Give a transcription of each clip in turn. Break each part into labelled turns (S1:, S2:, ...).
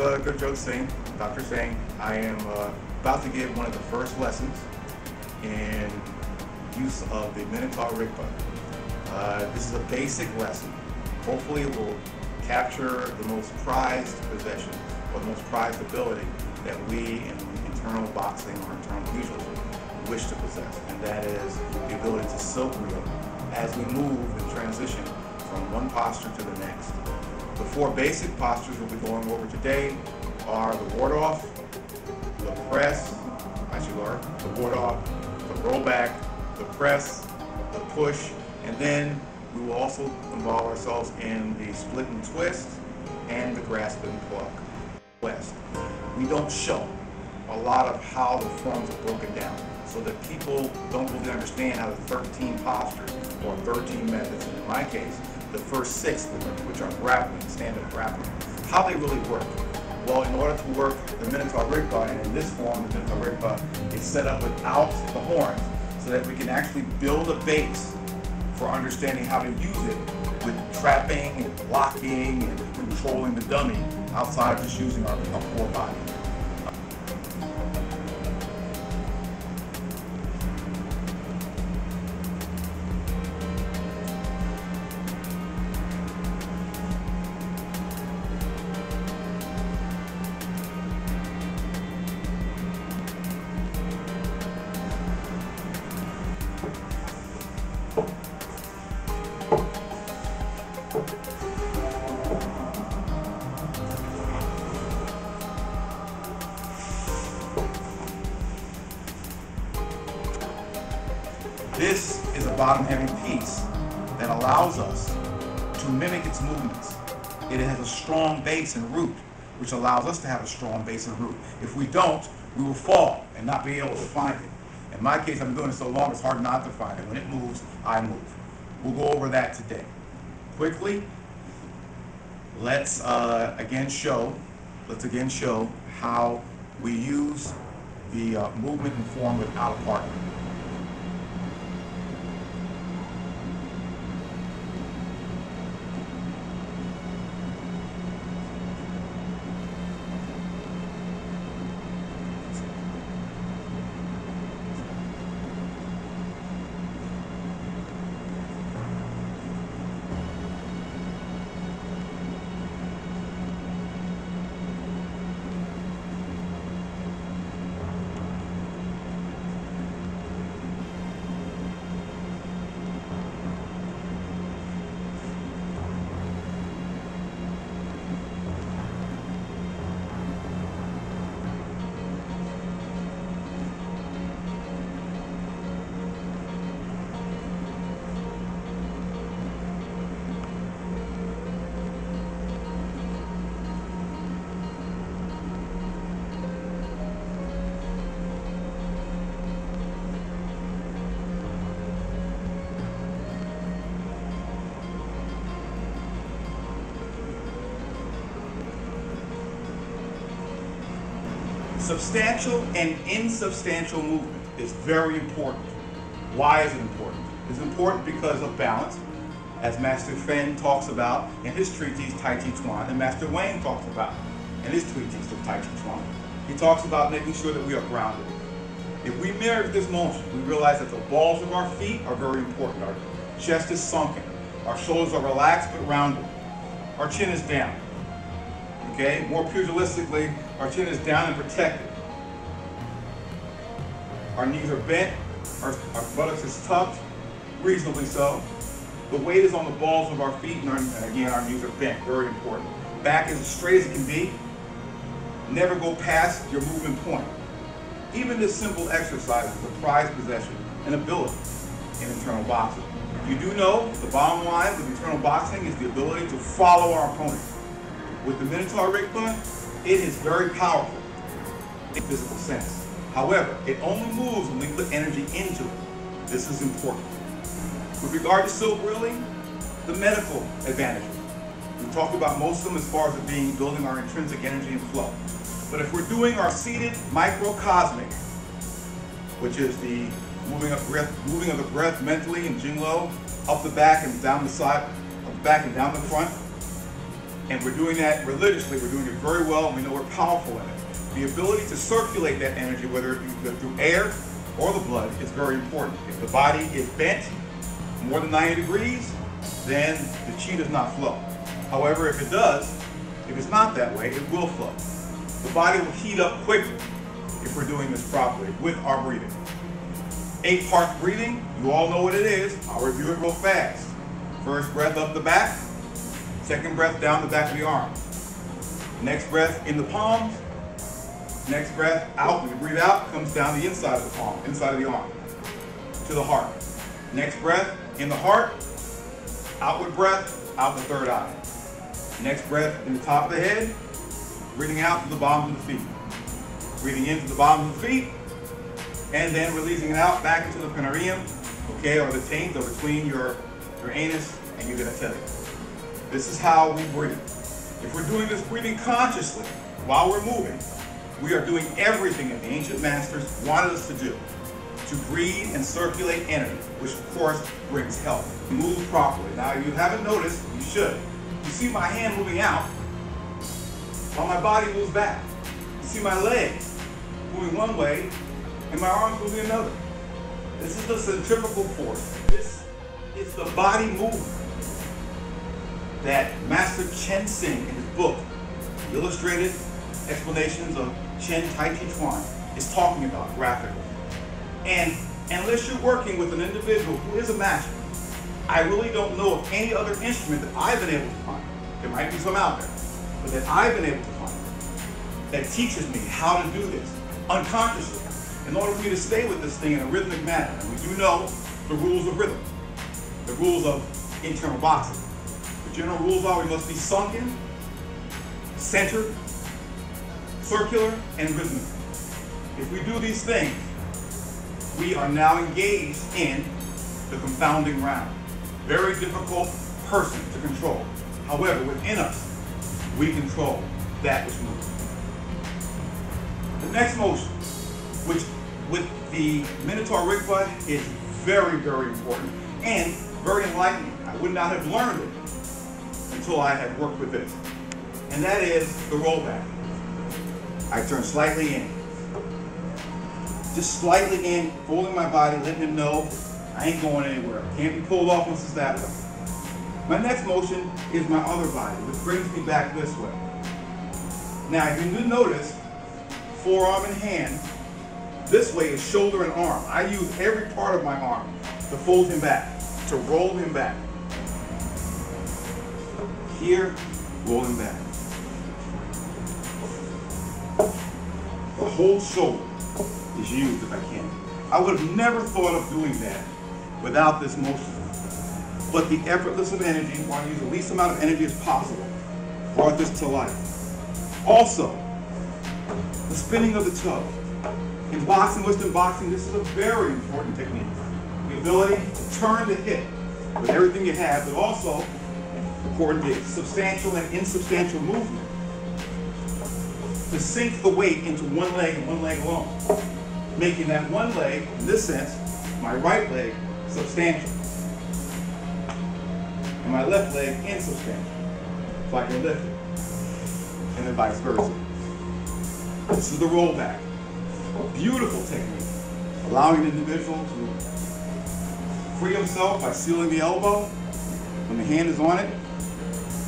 S1: Gurjot Singh, Dr. Singh. I am about to give one of the first lessons in use of the Minotaur Rigpa. This is a basic lesson. Hopefully it will capture the most prized possession or the most prized ability that we in internal boxing or internal pugilism wish to possess, and that is the ability to silk reel as we move and transition from one posture to the next. The four basic postures we'll be going over today are the ward off, the press, as you learned, the ward off, the roll back, the press, the push, and then we will also involve ourselves in the split and twist and the grasp and pluck. We don't show a lot of how the forms are broken down so that people don't really understand how the 13 postures or 13 methods, and in my case, the first 6, which are grappling, stand-up grappling, how they really work. Well, in order to work the Minotaur Rigpa, and in this form, the Minotaur Rigpa is set up without the horns so that we can actually build a base for understanding how to use it with trapping and blocking and controlling the dummy outside of just using our core body. This is a bottom-heavy piece that allows us to mimic its movements. It has a strong base and root, which allows us to have a strong base and root. If we don't, we will fall and not be able to find it. In my case, I've been doing it so long, it's hard not to find it. When it moves, I move. We'll go over that today. Quickly, let's again show how we use the movement and form without a partner. Substantial and insubstantial movement is very important. Why is it important? It's important because of balance, as Master Fen talks about in his treatise Tai Chi Chuan, and Master Wayne talks about in his treatise of Tai Chi Chuan. He talks about making sure that we are grounded. If we mirror this motion, we realize that the balls of our feet are very important. Our chest is sunken. Our shoulders are relaxed but rounded. Our chin is down. Okay? More pugilistically, our chin is down and protected. Our knees are bent, our buttocks is tucked, reasonably so. The weight is on the balls of our feet, and again, our knees are bent, very important. Back is as straight as it can be. Never go past your movement point. Even this simple exercise is a prized possession and ability in internal boxing. You do know the bottom line of internal boxing is the ability to follow our opponent. With the Minotaur Rigpa, it is very powerful in physical sense. However, it only moves when we put energy into it. This is important. With regard to silk reeling, the medical advantages. We talked about most of them as far as it being building our intrinsic energy and flow. But if we're doing our seated microcosmic, which is the moving of the breath mentally in Jinglo, up the back and down the side, up the back and down the front, And we're doing that religiously. We're doing it very well, and we know we're powerful in it. The ability to circulate that energy, whether it be through air or the blood, is very important. If the body is bent more than 90 degrees, then the chi does not flow. However, if it does, if it's not that way, it will flow. The body will heat up quickly if we're doing this properly with our breathing. 8-part breathing, you all know what it is. I'll review it real fast. First breath up the back, second breath down the back of the arms. Next breath in the palms. Next breath out, when you breathe out, comes down the inside of the palm, inside of the arm, to the heart. Next breath in the heart, outward breath, out the third eye. Next breath in the top of the head, breathing out to the bottoms of the feet. Breathing into the bottoms of the feet, and then releasing it out back into the perineum, okay, or the taint, or between your anus and your genitalia. This is how we breathe. If we're doing this breathing consciously while we're moving, we are doing everything that the ancient masters wanted us to do, to breathe and circulate energy, which of course brings health. Move properly. Now, if you haven't noticed, you should. You see my hand moving out while my body moves back. You see my legs moving one way and my arms moving another. This is the centrifugal force. This is the body movement that Master Chen Sing in his book, Illustrated Explanations of Chen Tai Chi Chuan, is talking about graphically. And unless you're working with an individual who is a master, I really don't know of any other instrument that I've been able to find. There might be some out there, but that I've been able to find that teaches me how to do this unconsciously in order for me to stay with this thing in a rhythmic manner. And we do know the rules of rhythm, the rules of internal boxing. The general rules are we must be sunken, centered, circular, and rhythmic. If we do these things, we are now engaged in the confounding round. Very difficult person to control. However, within us, we control that which moves. The next motion, which with the Minotaur Rigpa is very, very important and very enlightening. I would not have learned it until I had worked with this. And that is the rollback. I turn slightly in. Just slightly in, folding my body, letting him know I ain't going anywhere. Can't be pulled off once it's that way. My next motion is my other body, which brings me back this way. Now, if you notice, forearm and hand, this way is shoulder and arm. I use every part of my arm to fold him back, to roll him back. Here, roll him back. The whole shoulder is used if I can. I would have never thought of doing that without this motion. But the effortless of energy, want to use the least amount of energy as possible, brought this to life. Also, the spinning of the toe. In boxing, Western boxing, this is a very important technique. The ability to turn the hip with everything you have, but also, important is substantial and insubstantial movement. To sink the weight into one leg and one leg alone, making that one leg, in this sense, my right leg, substantial, and my left leg insubstantial, so I can lift it, and then vice versa. This is the rollback. Beautiful technique, allowing the individual to free himself by sealing the elbow when the hand is on it,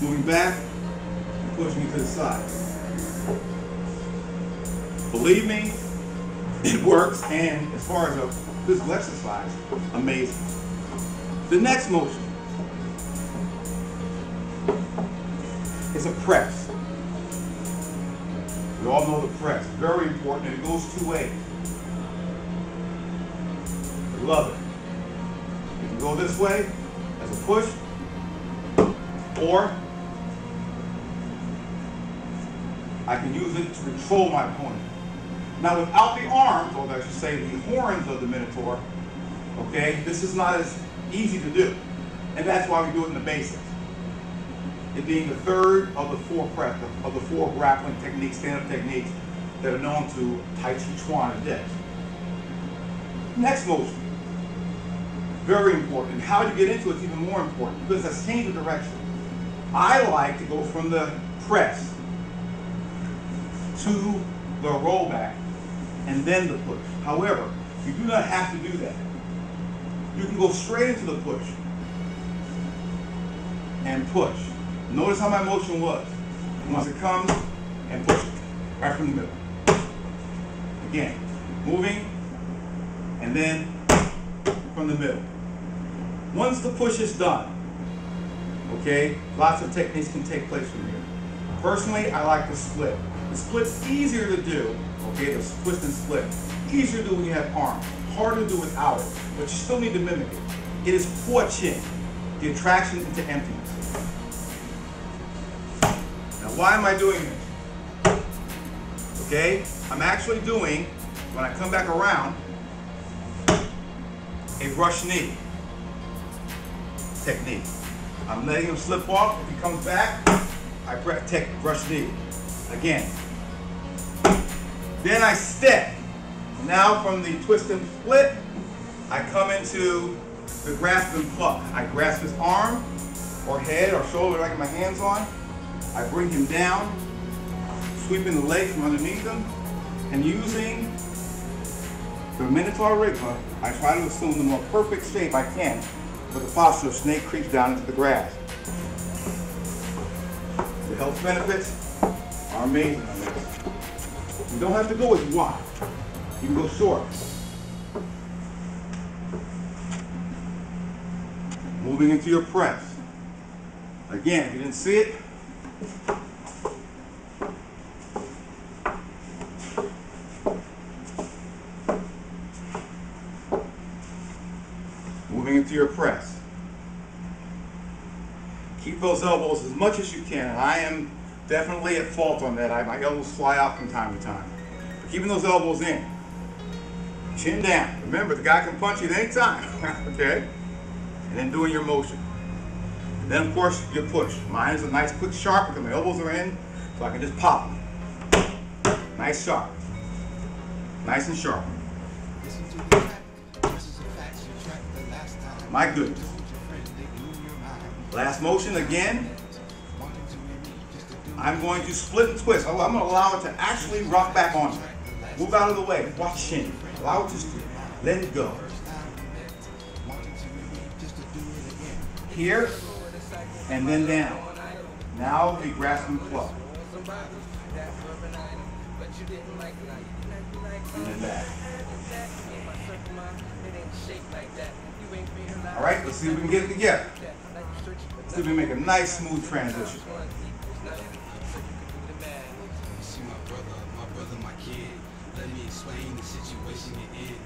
S1: moving back, and pushing it to the side. Believe me, it works, and as far as a physical exercise, amazing. The next motion is a press. We all know the press, very important, and it goes two ways. I love it. You can go this way as a push, or I can use it to control my opponent. Now, without the arms, or I should say the horns of the Minotaur, okay, this is not as easy to do. And that's why we do it in the basics. It being the third of the four grappling techniques, stand-up techniques that are known to Tai Chi Chuan Adepts. Next motion, very important. And how you get into it is even more important because that's change of direction. I like to go from the press to the rollback and then the push. However, you do not have to do that. You can go straight into the push and push. Notice how my motion was. Once it comes, and push it right from the middle. Again, moving and then from the middle. Once the push is done, okay, lots of techniques can take place from here. Personally, I like the split. The split's easier to do, okay, the twist and split. Easier to do when you have arms. Harder to do without it, but you still need to mimic it. It is puaching, the attraction into emptiness. Now, why am I doing this? Okay, I'm actually doing, when I come back around, a brush knee technique. I'm letting him slip off. If he comes back, I take brush knee. Again. Then I step. Now from the twist and split, I come into the grasp and pluck. I grasp his arm or head or shoulder that I get my hands on. I bring him down, sweeping the leg from underneath him, and using the Minotaur Rigpa, I try to assume the more perfect shape I can with the posture of snake creeps down into the grass. The health benefits are amazing on this. You don't have to go as wide. You can go short. Moving into your press. Again, if you didn't see it, moving into your press. Keep those elbows as much as you can. And I am definitely at fault on that. My elbows fly out from time to time. But keeping those elbows in. Chin down. Remember, the guy can punch you at any time. Okay? And then doing your motion. And then, of course, your push. Mine is a nice, quick, sharp because my elbows are in, so I can just pop them. Nice, sharp. Nice and sharp. My goodness. Last motion again. I'm going to split and twist. I'm going to allow it to actually rock back on me. Move out of the way. Watch chin. Allow it to split. Let it go. Here and then down. Now we grasp and pluck. And then back. All right, let's see if we can get it together. Let's see if we can make a nice, smooth transition.
S2: Let me explain the situation you're in.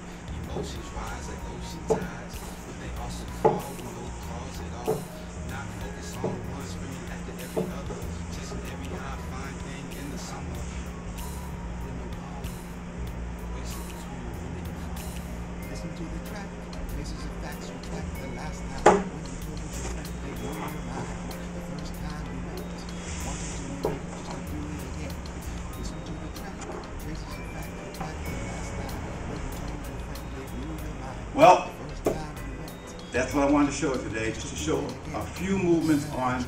S2: Emotions rise like ocean tides, but they also fall when no cause at all. Not focus on one, screaming after every other. Just every odd fine thing in the summer. Listen to the track. Faces of facts reflect the last time. When you feel the friend, they blow your mind. The first time we met, wanting to meet just to do it again. Listen to the track. Faces of facts reflect the last time. When you told your friend, they blew your mind.
S1: Well, that's what I wanted to show today, just to show a few movements on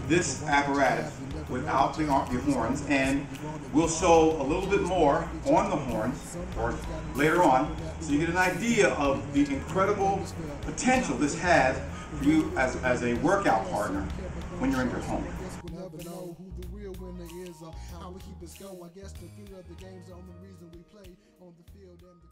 S1: this apparatus without the horns, and we'll show a little bit more on the horns or later on, so you get an idea of the incredible potential this has for you as a workout partner when you're in your home.
S3: Never know who the real winner is or how we keep us going. I guess the thrill of the games are the only reason we play on the field and the